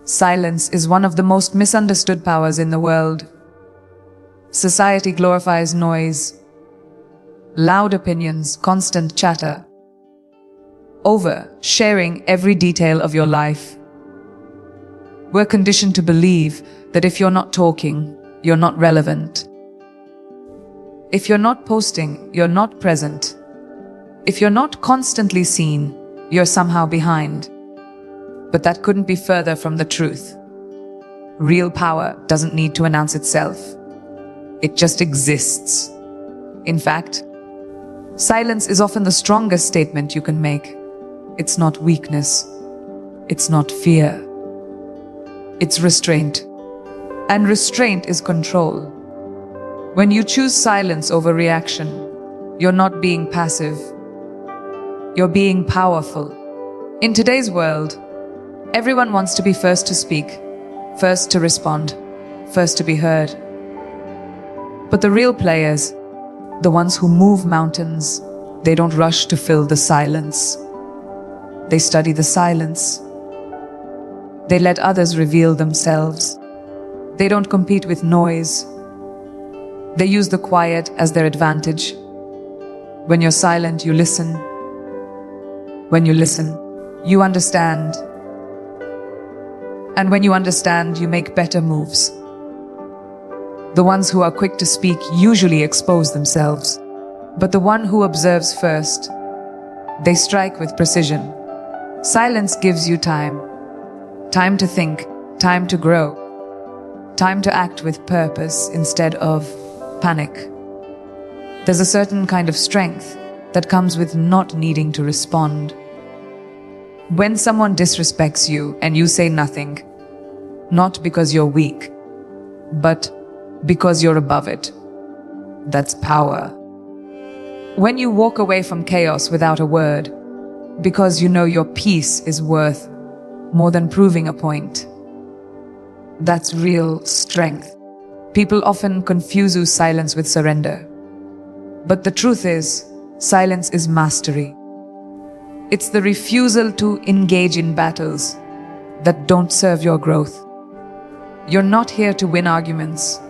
Silence is one of the most misunderstood powers in the world. Society glorifies noise, loud opinions, constant chatter, over-sharing every detail of your life. We're conditioned to believe that if you're not talking, you're not relevant. If you're not posting, you're not present. If you're not constantly seen, you're somehow behind. But that couldn't be further from the truth. Real power doesn't need to announce itself. It just exists. In fact, silence is often the strongest statement you can make. It's not weakness. It's not fear. It's restraint. And restraint is control. When you choose silence over reaction, you're not being passive. You're being powerful. In today's world, everyone wants to be first to speak, first to respond, first to be heard. But the real players, the ones who move mountains, they don't rush to fill the silence. They study the silence. They let others reveal themselves. They don't compete with noise. They use the quiet as their advantage. When you're silent, you listen. When you listen, you understand. And when you understand, you make better moves. The ones who are quick to speak usually expose themselves. But the one who observes first, they strike with precision. Silence gives you time. Time to think, time to grow, time to act with purpose instead of panic. There's a certain kind of strength that comes with not needing to respond. When someone disrespects you and you say nothing, not because you're weak, but because you're above it, that's power. When you walk away from chaos without a word, because you know your peace is worth more than proving a point, that's real strength. People often confuse silence with surrender. But the truth is, silence is mastery. It's the refusal to engage in battles that don't serve your growth. You're not here to win arguments.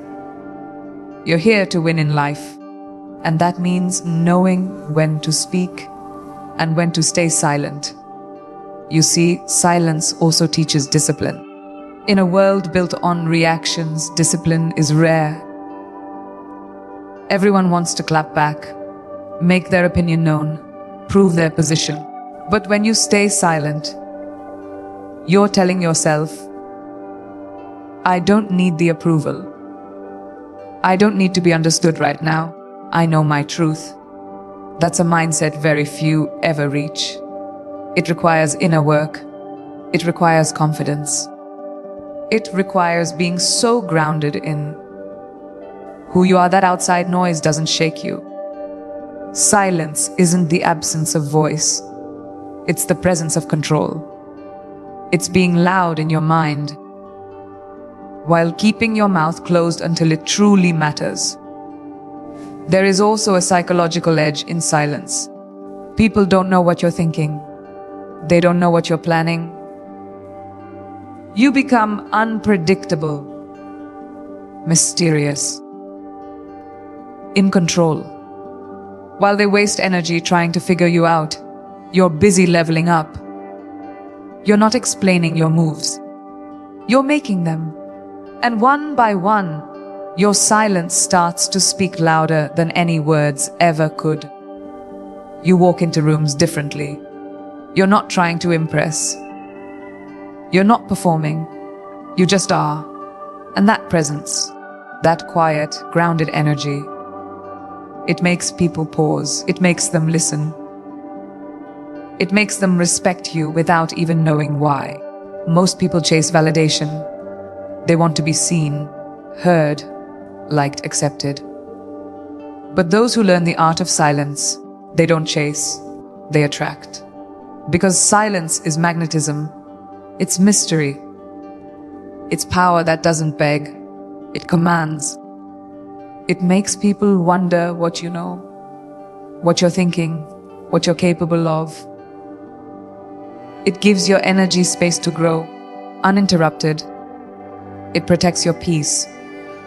You're here to win in life. And that means knowing when to speak and when to stay silent. You see, silence also teaches discipline. In a world built on reactions, discipline is rare. Everyone wants to clap back, make their opinion known, prove their position. But when you stay silent, you're telling yourself, I don't need the approval. I don't need to be understood right now. I know my truth. That's a mindset very few ever reach. It requires inner work. It requires confidence. It requires being so grounded in who you are that outside noise doesn't shake you. Silence isn't the absence of voice. It's the presence of control. It's being loud in your mind while keeping your mouth closed until it truly matters. There is also a psychological edge in silence. People don't know what you're thinking. They don't know what you're planning. You become unpredictable, mysterious, in control. While they waste energy trying to figure you out, you're busy leveling up. You're not explaining your moves. You're making them. And one by one, your silence starts to speak louder than any words ever could. You walk into rooms differently. You're not trying to impress. You're not performing. You just are. And that presence, that quiet, grounded energy, it makes people pause. It makes them listen. It makes them respect you without even knowing why. Most people chase validation. They want to be seen, heard, liked, accepted. But those who learn the art of silence, they don't chase, they attract. Because silence is magnetism. It's mystery. It's power that doesn't beg. It commands. It makes people wonder what you know, what you're thinking, what you're capable of. It gives your energy space to grow. uninterrupted. It protects your peace.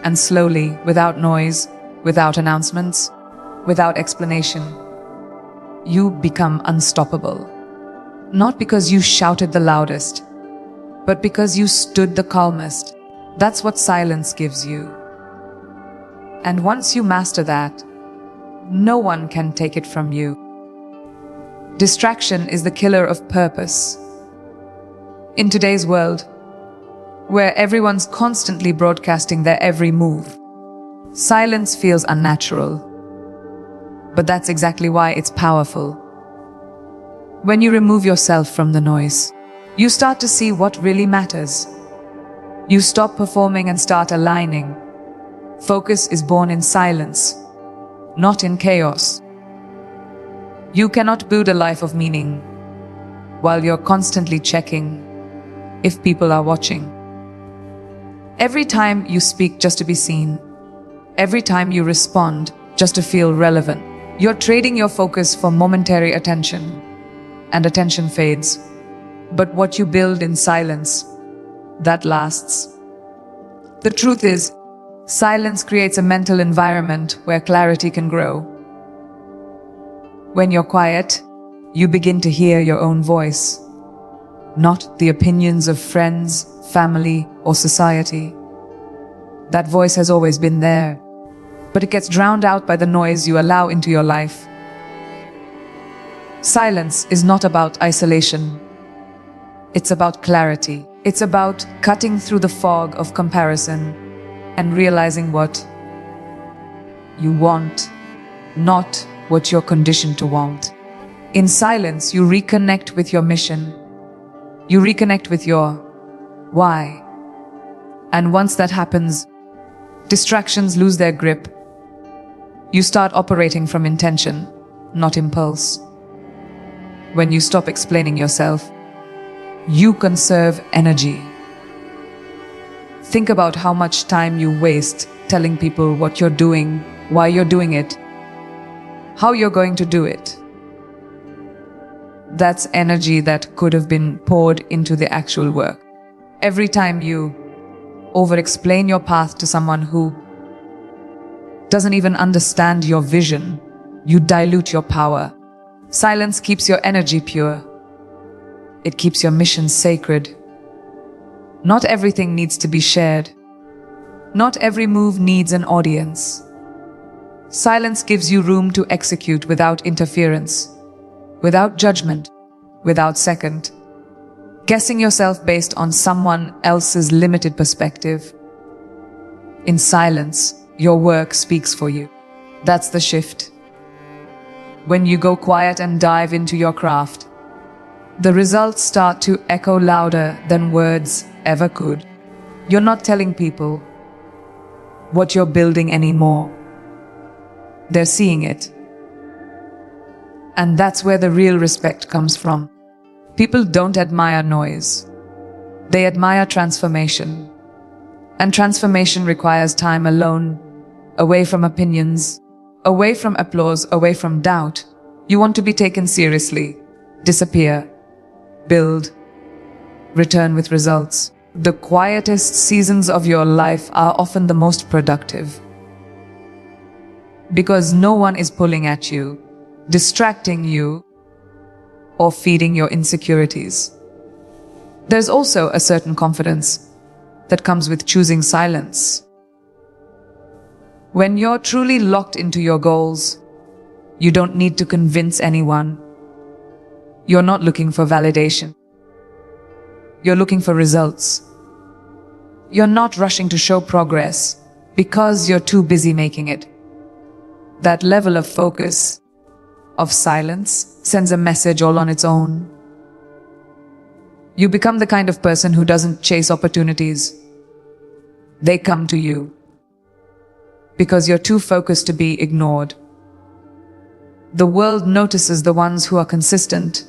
And slowly, without noise, without announcements, without explanation, you become unstoppable. Not because you shouted the loudest, but because you stood the calmest. That's what silence gives you. And once you master that, no one can take it from you. Distraction is the killer of purpose. In today's world, where everyone's constantly broadcasting their every move, silence feels unnatural. But that's exactly why it's powerful. When you remove yourself from the noise, you start to see what really matters. You stop performing and start aligning. Focus is born in silence, not in chaos. You cannot build a life of meaning while you're constantly checking if people are watching. Every time you speak just to be seen, every time you respond just to feel relevant, you're trading your focus for momentary attention, and attention fades. But what you build in silence, that lasts. The truth is, silence creates a mental environment where clarity can grow. When you're quiet, you begin to hear your own voice, not the opinions of friends, family, or society. That voice has always been there, but it gets drowned out by the noise you allow into your life. Silence is not about isolation. It's about clarity. It's about cutting through the fog of comparison and realizing what you want, not what you're conditioned to want. In silence, you reconnect with your mission. You reconnect with your why. And once that happens, distractions lose their grip. You start operating from intention, not impulse. When you stop explaining yourself, you conserve energy. Think about how much time you waste telling people what you're doing, why you're doing it, how you're going to do it. That's energy that could have been poured into the actual work. Every time you over-explain your path to someone who doesn't even understand your vision, you dilute your power. Silence keeps your energy pure. It keeps your mission sacred. Not everything needs to be shared. Not every move needs an audience. Silence gives you room to execute without interference, without judgment, without second guessing yourself based on someone else's limited perspective. In silence, your work speaks for you. That's the shift. When you go quiet and dive into your craft, the results start to echo louder than words ever could. You're not telling people what you're building anymore. They're seeing it. And that's where the real respect comes from. People don't admire noise. They admire transformation. And transformation requires time alone, away from opinions, away from applause, away from doubt. You want to be taken seriously, disappear, build, return with results. The quietest seasons of your life are often the most productive. Because no one is pulling at you, distracting you, or feeding your insecurities. There's also a certain confidence that comes with choosing silence. When you're truly locked into your goals, you don't need to convince anyone. You're not looking for validation. You're looking for results. You're not rushing to show progress because you're too busy making it. That level of focus, of silence, sends a message all on its own. You become the kind of person who doesn't chase opportunities. They come to you because you're too focused to be ignored. The world notices the ones who are consistent,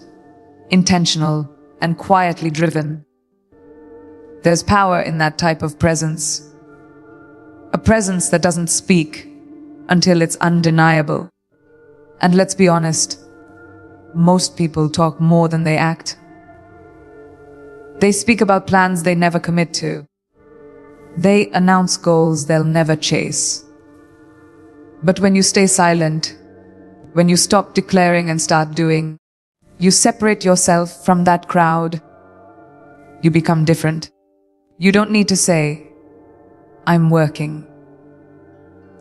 intentional, and quietly driven. There's power in that type of presence. A presence that doesn't speak until it's undeniable. And let's be honest, most people talk more than they act. They speak about plans they never commit to. They announce goals they'll never chase. But when you stay silent, when you stop declaring and start doing, you separate yourself from that crowd. You become different. You don't need to say, "I'm working."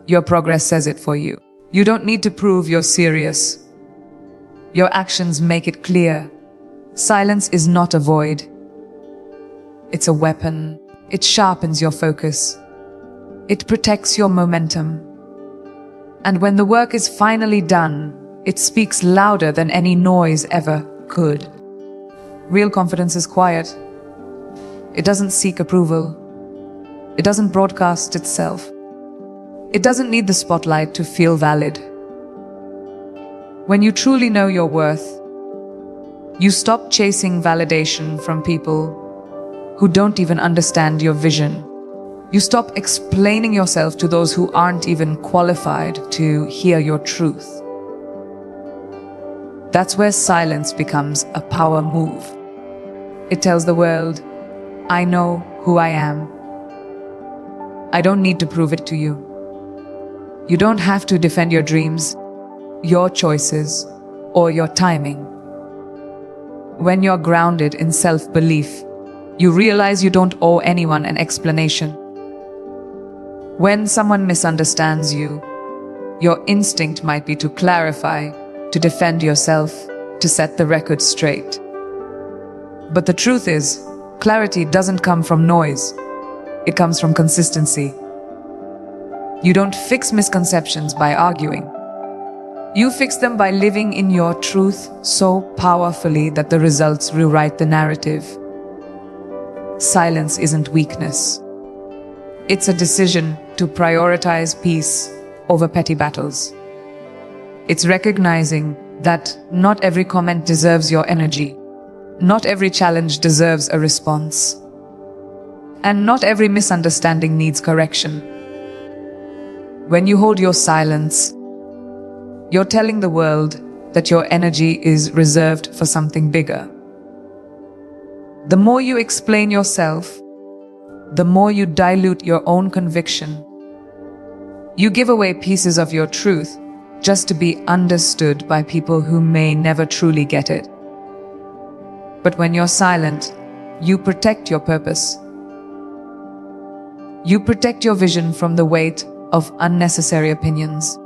Your progress says it for you. You don't need to prove you're serious. Your actions make it clear. Silence is not a void. It's a weapon. It sharpens your focus. It protects your momentum. And when the work is finally done, it speaks louder than any noise ever could. Real confidence is quiet. It doesn't seek approval. It doesn't broadcast itself. It doesn't need the spotlight to feel valid. When you truly know your worth, you stop chasing validation from people who don't even understand your vision. You stop explaining yourself to those who aren't even qualified to hear your truth. That's where silence becomes a power move. It tells the world, "I know who I am. I don't need to prove it to you." You don't have to defend your dreams, your choices, or your timing. When you're grounded in self-belief, you realize you don't owe anyone an explanation. When someone misunderstands you, your instinct might be to clarify, to defend yourself, to set the record straight. But the truth is, clarity doesn't come from noise. It comes from consistency. You don't fix misconceptions by arguing. You fix them by living in your truth so powerfully that the results rewrite the narrative. Silence isn't weakness. It's a decision to prioritize peace over petty battles. It's recognizing that not every comment deserves your energy. Not every challenge deserves a response. And not every misunderstanding needs correction. When you hold your silence, you're telling the world that your energy is reserved for something bigger. The more you explain yourself, the more you dilute your own conviction. You give away pieces of your truth just to be understood by people who may never truly get it. But when you're silent, you protect your purpose. You protect your vision from the weight of unnecessary opinions.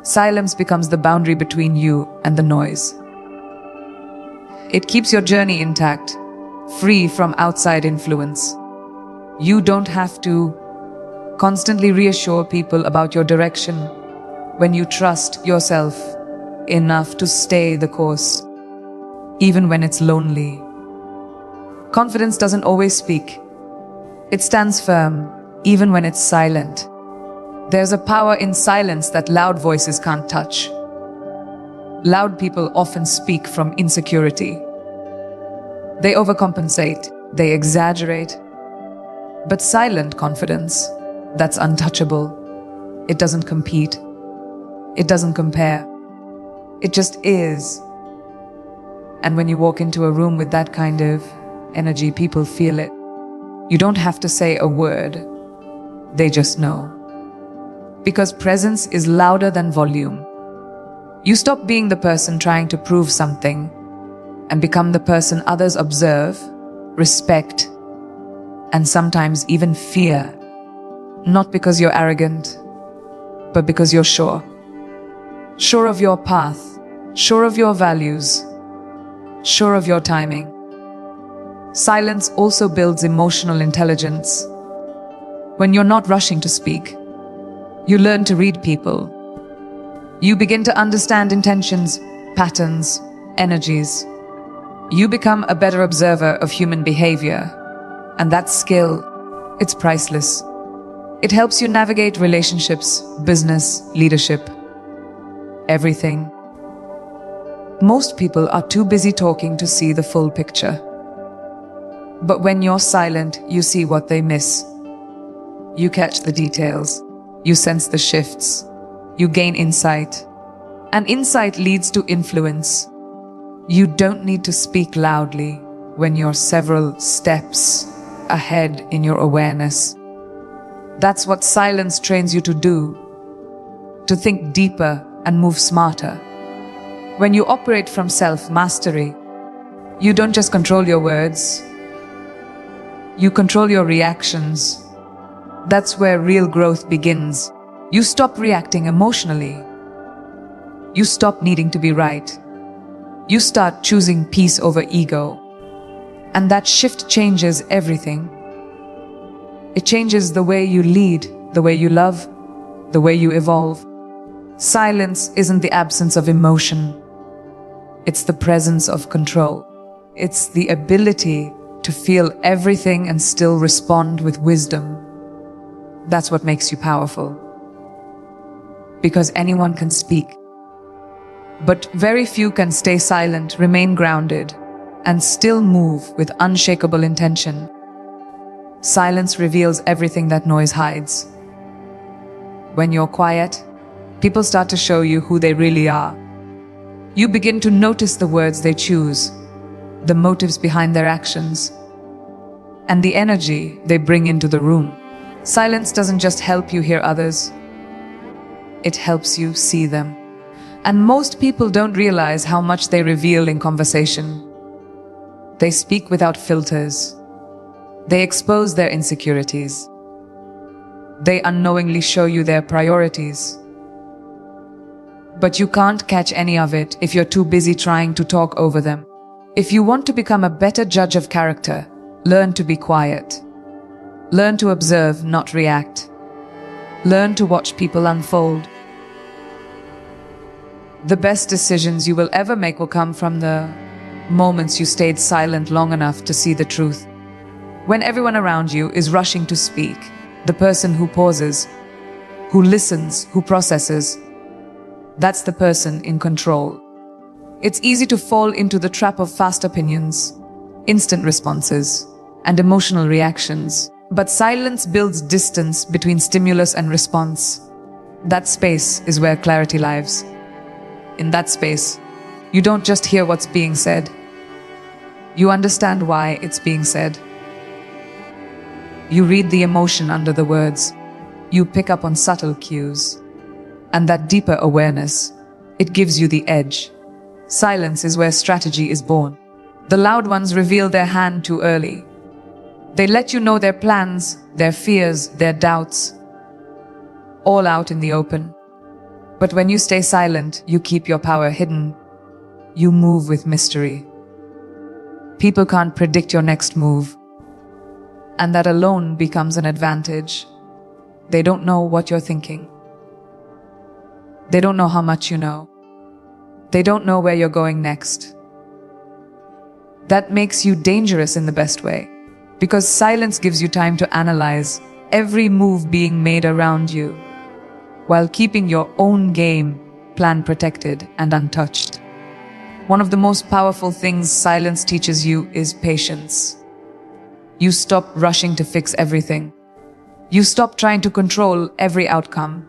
Silence becomes the boundary between you and the noise. It keeps your journey intact, free from outside influence. You don't have to constantly reassure people about your direction when you trust yourself enough to stay the course, even when it's lonely. Confidence doesn't always speak. It stands firm, even when it's silent. There's a power in silence that loud voices can't touch. Loud people often speak from insecurity. They overcompensate, they exaggerate. But silent confidence, that's untouchable. It doesn't compete. It doesn't compare. It just is. And when you walk into a room with that kind of energy, people feel it. You don't have to say a word. They just know. Because presence is louder than volume. You stop being the person trying to prove something and become the person others observe, respect, and sometimes even fear. Not because you're arrogant, but because you're sure. Sure of your path, sure of your values, sure of your timing. Silence also builds emotional intelligence. When you're not rushing to speak, you learn to read people. You begin to understand intentions, patterns, energies. You become a better observer of human behavior. And that skill, it's priceless. It helps you navigate relationships, business, leadership, everything. Most people are too busy talking to see the full picture. But when you're silent, you see what they miss. You catch the details. You sense the shifts. You gain insight. And insight leads to influence. You don't need to speak loudly. when you're several steps ahead in your awareness. That's what silence trains you to do, to think deeper and move smarter. When you operate from self-mastery, you don't just control your words, you control your reactions. That's where real growth begins. You stop reacting emotionally. You stop needing to be right. You start choosing peace over ego. And that shift changes everything. It changes the way you lead, the way you love, the way you evolve. Silence isn't the absence of emotion. It's the presence of control. It's the ability to feel everything and still respond with wisdom. That's what makes you powerful. Because anyone can speak. But very few can stay silent, remain grounded, and still move with unshakable intention. Silence reveals everything that noise hides. When you're quiet, people start to show you who they really are. You begin to notice the words they choose, the motives behind their actions, and the energy they bring into the room. Silence doesn't just help you hear others, it helps you see them. And most people don't realize how much they reveal in conversation. They speak without filters. They expose their insecurities. They unknowingly show you their priorities. But you can't catch any of it if you're too busy trying to talk over them. If you want to become a better judge of character, learn to be quiet. Learn to observe, not react. Learn to watch people unfold. The best decisions you will ever make will come from the moments you stayed silent long enough to see the truth. When everyone around you is rushing to speak, the person who pauses, who listens, who processes, that's the person in control. It's easy to fall into the trap of fast opinions, instant responses, and emotional reactions. But silence builds distance between stimulus and response. That space is where clarity lives. In that space, you don't just hear what's being said. You understand why it's being said. You read the emotion under the words. You pick up on subtle cues. And that deeper awareness, it gives you the edge. Silence is where strategy is born. The loud ones reveal their hand too early. They let you know their plans, their fears, their doubts, all out in the open. But when you stay silent, you keep your power hidden. You move with mystery. People can't predict your next move. And that alone becomes an advantage. They don't know what you're thinking. They don't know how much you know. They don't know where you're going next. That makes you dangerous in the best way. Because silence gives you time to analyze every move being made around you, while keeping your own game plan protected and untouched. One of the most powerful things silence teaches you is patience. You stop rushing to fix everything. You stop trying to control every outcome.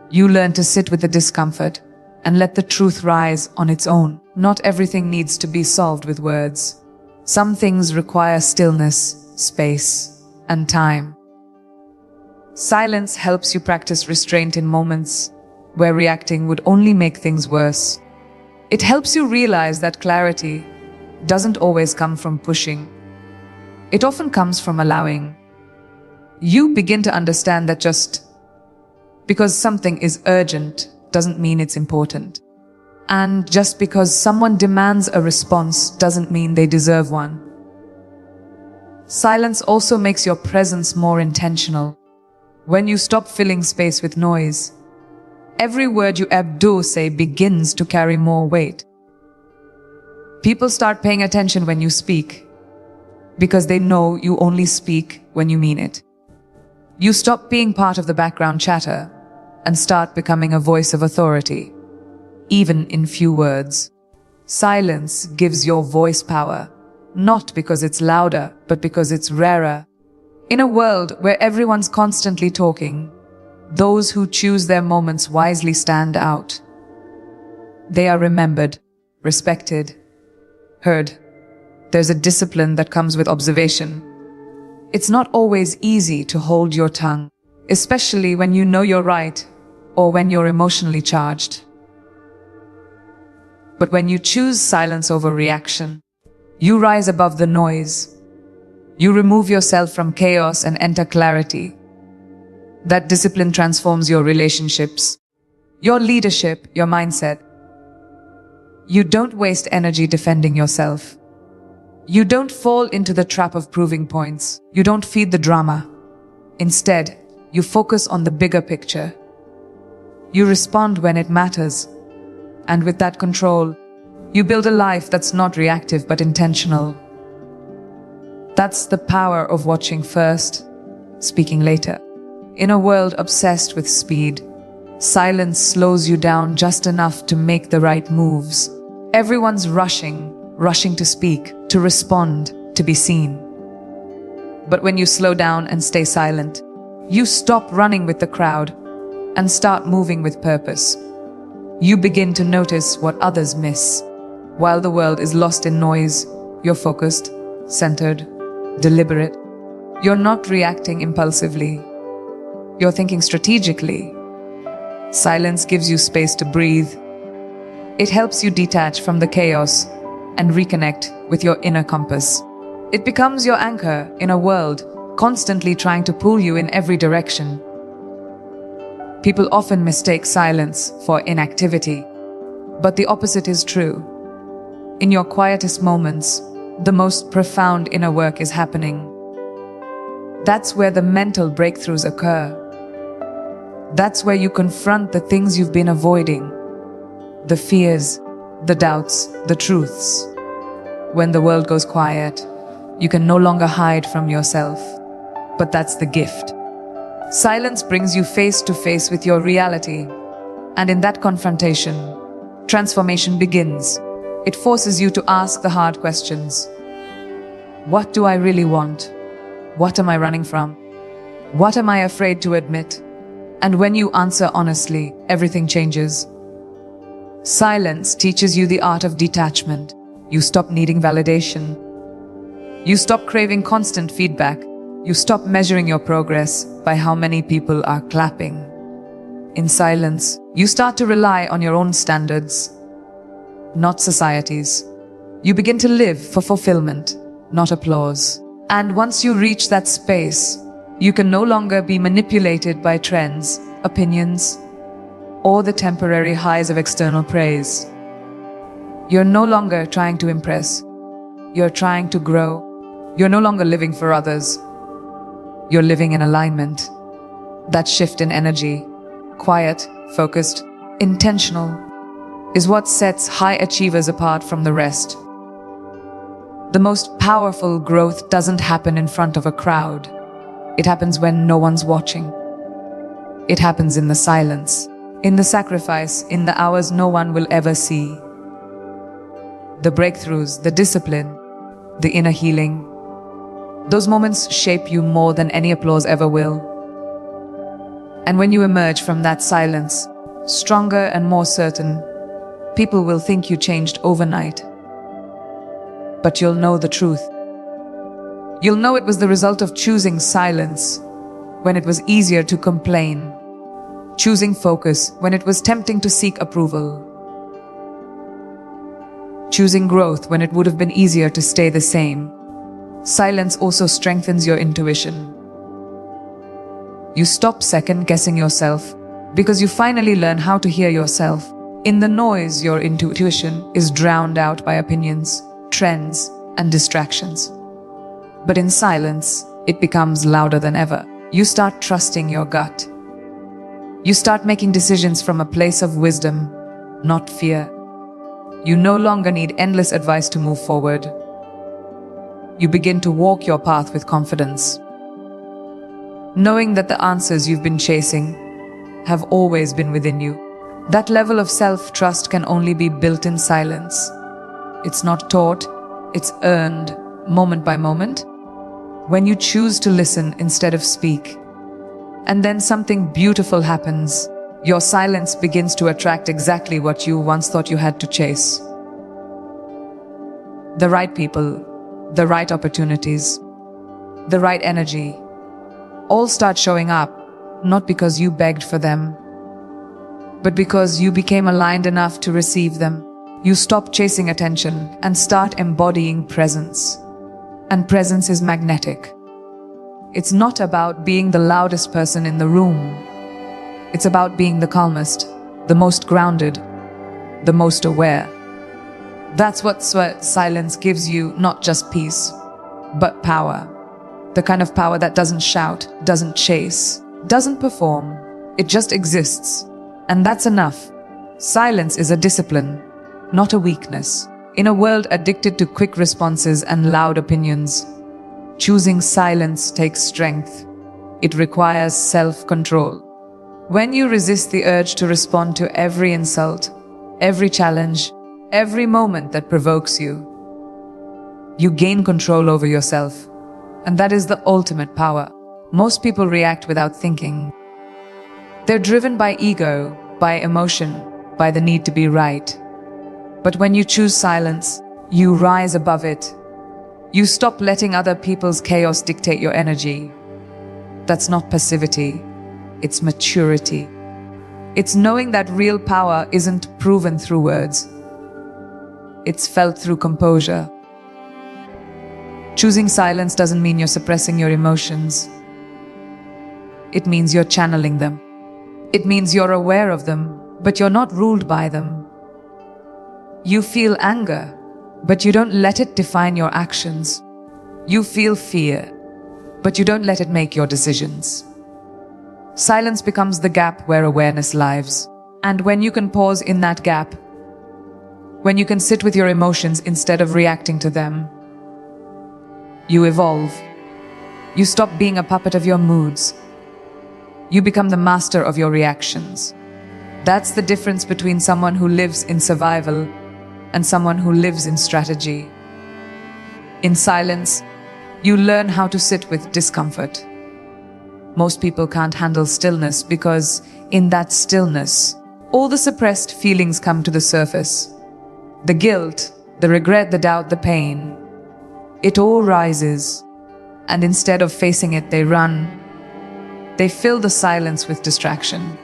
You learn to sit with the discomfort and let the truth rise on its own. Not everything needs to be solved with words. Some things require stillness, space, and time. Silence helps you practice restraint in moments where reacting would only make things worse. It helps you realize that clarity doesn't always come from pushing. It often comes from allowing. You begin to understand that just because something is urgent doesn't mean it's important. And just because someone demands a response doesn't mean they deserve one. Silence also makes your presence more intentional. When you stop filling space with noise, every word you say begins to carry more weight. People start paying attention when you speak, because they know you only speak when you mean it. You stop being part of the background chatter and start becoming a voice of authority, even in few words. Silence gives your voice power, not because it's louder, but because it's rarer. In a world where everyone's constantly talking, those who choose their moments wisely stand out. They are remembered, respected, heard. There's a discipline that comes with observation. It's not always easy to hold your tongue, especially when you know you're right or when you're emotionally charged. But when you choose silence over reaction, you rise above the noise. You remove yourself from chaos and enter clarity. That discipline transforms your relationships, your leadership, your mindset. You don't waste energy defending yourself. You don't fall into the trap of proving points. You don't feed the drama. Instead, you focus on the bigger picture. You respond when it matters. And with that control, you build a life that's not reactive but intentional. That's the power of watching first, speaking later. In a world obsessed with speed, silence slows you down just enough to make the right moves. Everyone's rushing to speak, to respond, to be seen. But when you slow down and stay silent, you stop running with the crowd and start moving with purpose. You begin to notice what others miss. While the world is lost in noise, you're focused, centered, deliberate. You're not reacting impulsively. You're thinking strategically. Silence gives you space to breathe. It helps you detach from the chaos and reconnect with your inner compass. It becomes your anchor in a world constantly trying to pull you in every direction. People often mistake silence for inactivity, but the opposite is true. In your quietest moments, the most profound inner work is happening. That's where the mental breakthroughs occur. That's where you confront the things you've been avoiding, the fears, the doubts, the truths. When the world goes quiet, you can no longer hide from yourself. But that's the gift. Silence brings you face to face with your reality. And in that confrontation, transformation begins. It forces you to ask the hard questions. What do I really want? What am I running from? What am I afraid to admit? And when you answer honestly, everything changes. Silence teaches you the art of detachment. You stop needing validation. You stop craving constant feedback. You stop measuring your progress by how many people are clapping. In silence, you start to rely on your own standards, not society's. You begin to live for fulfillment, not applause. And once you reach that space, you can no longer be manipulated by trends, opinions, or the temporary highs of external praise. You're no longer trying to impress. You're trying to grow. You're no longer living for others. You're living in alignment. That shift in energy, quiet, focused, intentional, is what sets high achievers apart from the rest. The most powerful growth doesn't happen in front of a crowd. It happens when no one's watching. It happens in the silence, in the sacrifice, in the hours no one will ever see. The breakthroughs, the discipline, the inner healing, those moments shape you more than any applause ever will. And when you emerge from that silence, stronger and more certain, people will think you changed overnight. But you'll know the truth. You'll know it was the result of choosing silence when it was easier to complain, choosing focus when it was tempting to seek approval, choosing growth when it would have been easier to stay the same. Silence also strengthens your intuition. You stop second-guessing yourself because you finally learn how to hear yourself. In the noise, your intuition is drowned out by opinions, trends, and distractions. But in silence, it becomes louder than ever. You start trusting your gut. You start making decisions from a place of wisdom, not fear. You no longer need endless advice to move forward. You begin to walk your path with confidence, knowing that the answers you've been chasing have always been within you. That level of self-trust can only be built in silence. It's not taught, it's earned, moment by moment, when you choose to listen instead of speak. And then something beautiful happens. Your silence begins to attract exactly what you once thought you had to chase. The right people, the right opportunities, the right energy, all start showing up, not because you begged for them, but because you became aligned enough to receive them. You stop chasing attention and start embodying presence. And presence is magnetic. It's not about being the loudest person in the room. It's about being the calmest, the most grounded, the most aware. That's what silence gives you, not just peace, but power. The kind of power that doesn't shout, doesn't chase, doesn't perform. It just exists. And that's enough. Silence is a discipline, not a weakness. In a world addicted to quick responses and loud opinions, choosing silence takes strength. It requires self-control. When you resist the urge to respond to every insult, every challenge, every moment that provokes you, you gain control over yourself. And that is the ultimate power. Most people react without thinking. They're driven by ego, by emotion, by the need to be right. But when you choose silence, you rise above it. You stop letting other people's chaos dictate your energy. That's not passivity, it's maturity. It's knowing that real power isn't proven through words. It's felt through composure. Choosing silence doesn't mean you're suppressing your emotions. It means you're channeling them. It means you're aware of them, but you're not ruled by them. You feel anger, but you don't let it define your actions. You feel fear, but you don't let it make your decisions. Silence becomes the gap where awareness lives. And when you can pause in that gap, when you can sit with your emotions instead of reacting to them, you evolve. You stop being a puppet of your moods. You become the master of your reactions. That's the difference between someone who lives in survival and someone who lives in strategy. In silence, you learn how to sit with discomfort. Most people can't handle stillness because in that stillness, all the suppressed feelings come to the surface. The guilt, the regret, the doubt, the pain. It all rises, and instead of facing it, they run. They fill the silence with distraction.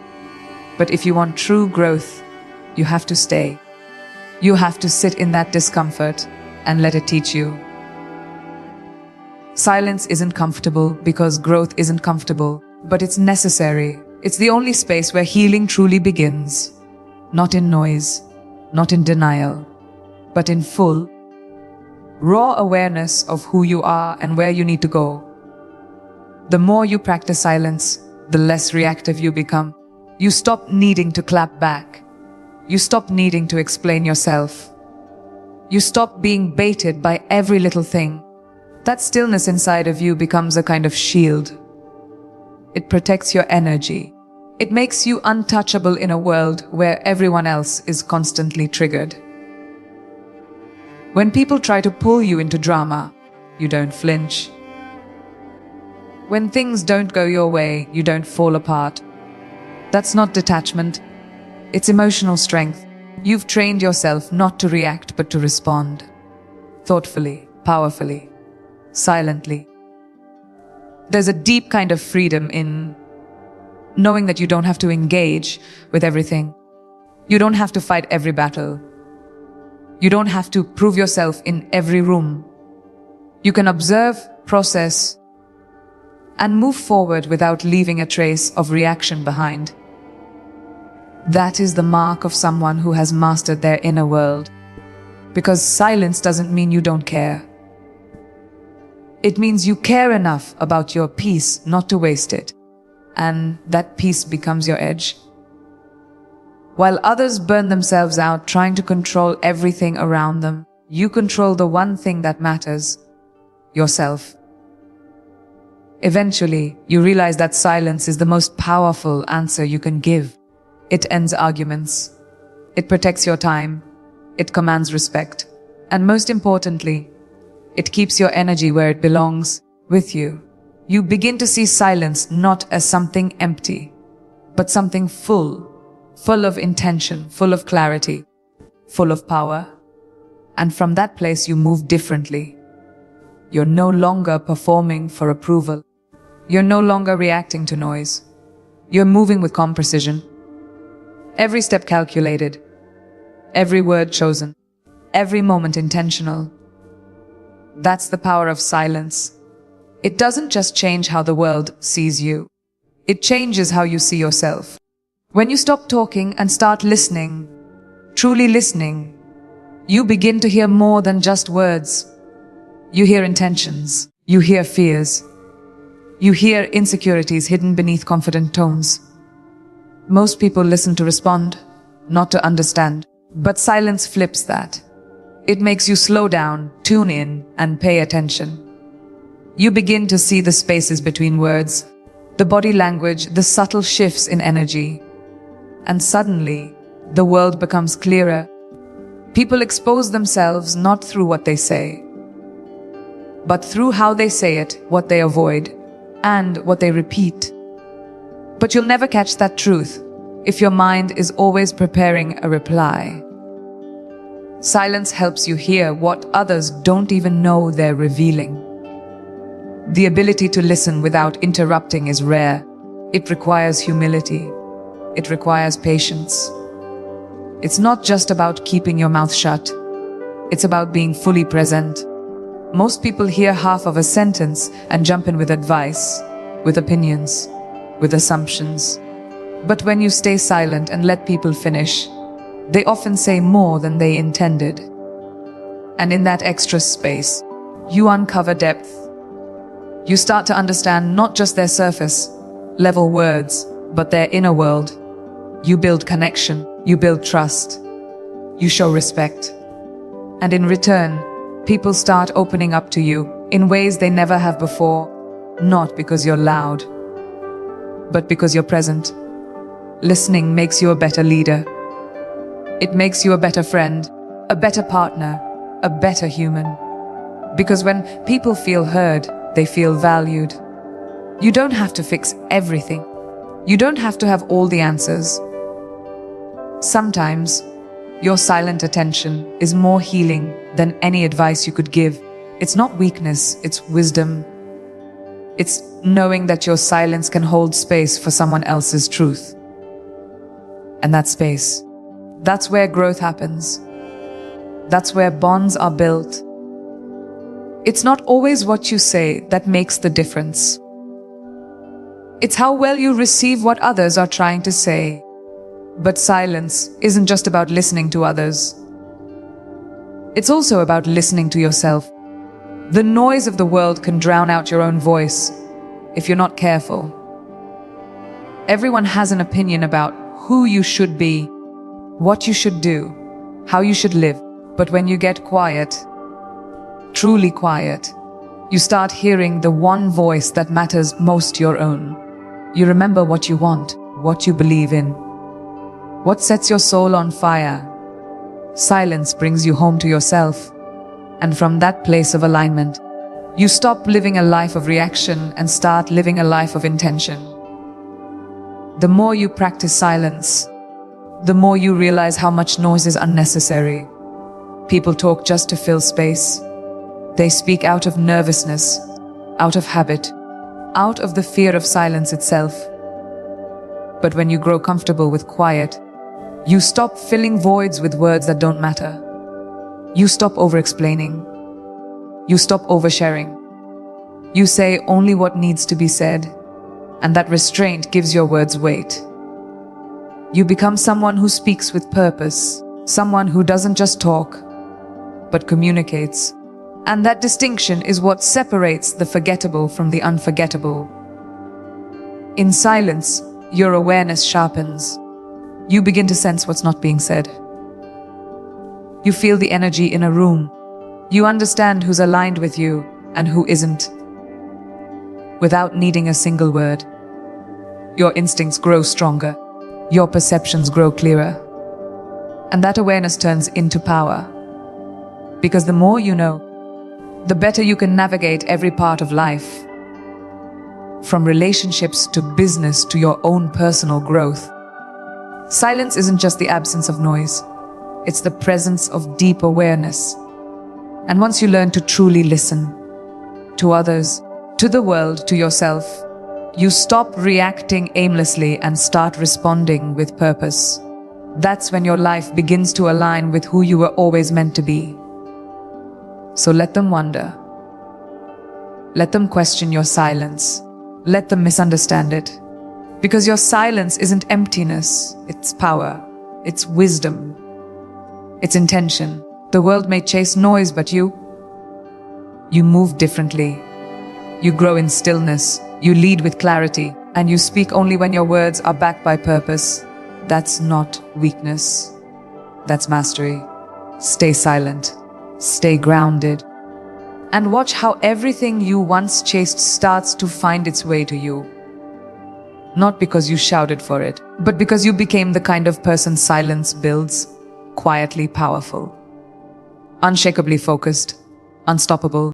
But if you want true growth, you have to stay. You have to sit in that discomfort and let it teach you. Silence isn't comfortable because growth isn't comfortable, but it's necessary. It's the only space where healing truly begins. Not in noise, not in denial, but in full, raw awareness of who you are and where you need to go. The more you practice silence, the less reactive you become. You stop needing to clap back. You stop needing to explain yourself. You stop being baited by every little thing. That stillness inside of you becomes a kind of shield. It protects your energy. It makes you untouchable in a world where everyone else is constantly triggered. When people try to pull you into drama, you don't flinch. When things don't go your way, you don't fall apart. That's not detachment. It's emotional strength. You've trained yourself not to react but to respond. Thoughtfully, powerfully, silently. There's a deep kind of freedom in knowing that you don't have to engage with everything. You don't have to fight every battle. You don't have to prove yourself in every room. You can observe, process, and move forward without leaving a trace of reaction behind. That is the mark of someone who has mastered their inner world. Because silence doesn't mean you don't care. It means you care enough about your peace not to waste it. And that peace becomes your edge. While others burn themselves out trying to control everything around them, you control the one thing that matters, yourself. Eventually, you realize that silence is the most powerful answer you can give. It ends arguments. It protects your time. It commands respect. And most importantly, it keeps your energy where it belongs, with you. You begin to see silence not as something empty, but something full of intention, full of clarity, full of power. And from that place you move differently. You're no longer performing for approval. You're no longer reacting to noise. You're moving with calm precision. Every step calculated, every word chosen, every moment intentional. That's the power of silence. It doesn't just change how the world sees you. It changes how you see yourself. When you stop talking and start listening, truly listening, you begin to hear more than just words. You hear intentions. You hear fears. You hear insecurities hidden beneath confident tones. Most people listen to respond, not to understand. But silence flips that. It makes you slow down, tune in, and pay attention. You begin to see the spaces between words, the body language, the subtle shifts in energy. And suddenly, the world becomes clearer. People expose themselves not through what they say, but through how they say it, what they avoid, and what they repeat. But you'll never catch that truth if your mind is always preparing a reply. Silence helps you hear what others don't even know they're revealing. The ability to listen without interrupting is rare. It requires humility. It requires patience. It's not just about keeping your mouth shut. It's about being fully present. Most people hear half of a sentence and jump in with advice, with opinions, with assumptions. But when you stay silent and let people finish, they often say more than they intended. And in that extra space, you uncover depth. You start to understand not just their surface level words, but their inner world. You build connection, you build trust, you show respect. And in return, people start opening up to you in ways they never have before, not because you're loud, but because you're present. Listening makes you a better leader. It makes you a better friend, a better partner, a better human. Because when people feel heard, they feel valued. You don't have to fix everything. You don't have to have all the answers. Sometimes, your silent attention is more healing than any advice you could give. It's not weakness, it's wisdom. It's knowing that your silence can hold space for someone else's truth. And that space, that's where growth happens. That's where bonds are built. It's not always what you say that makes the difference. It's how well you receive what others are trying to say. But silence isn't just about listening to others. It's also about listening to yourself. The noise of the world can drown out your own voice if you're not careful. Everyone has an opinion about who you should be, what you should do, how you should live. But when you get quiet, truly quiet, you start hearing the one voice that matters most, your own. You remember what you want, what you believe in, what sets your soul on fire. Silence brings you home to yourself. And from that place of alignment, you stop living a life of reaction and start living a life of intention. The more you practice silence, the more you realize how much noise is unnecessary. People talk just to fill space. They speak out of nervousness, out of habit, out of the fear of silence itself. But when you grow comfortable with quiet, you stop filling voids with words that don't matter. You stop over-explaining. You stop oversharing. You say only what needs to be said, and that restraint gives your words weight. You become someone who speaks with purpose, someone who doesn't just talk, but communicates. And that distinction is what separates the forgettable from the unforgettable. In silence, your awareness sharpens. You begin to sense what's not being said. You feel the energy in a room. You understand who's aligned with you and who isn't. Without needing a single word, your instincts grow stronger. Your perceptions grow clearer. And that awareness turns into power. Because the more you know, the better you can navigate every part of life. From relationships to business to your own personal growth. Silence isn't just the absence of noise. It's the presence of deep awareness. And once you learn to truly listen, to others, to the world, to yourself. You stop reacting aimlessly and start responding with purpose. That's when your life begins to align with who you were always meant to be. So let them wonder. Let them question your silence. Let them misunderstand it. Because your silence isn't emptiness, it's power, it's wisdom, it's intention. The world may chase noise, but you move differently. You grow in stillness, you lead with clarity, and you speak only when your words are backed by purpose. That's not weakness, that's mastery. Stay silent, stay grounded, and watch how everything you once chased starts to find its way to you. Not because you shouted for it, but because you became the kind of person silence builds, quietly powerful, unshakably focused, unstoppable.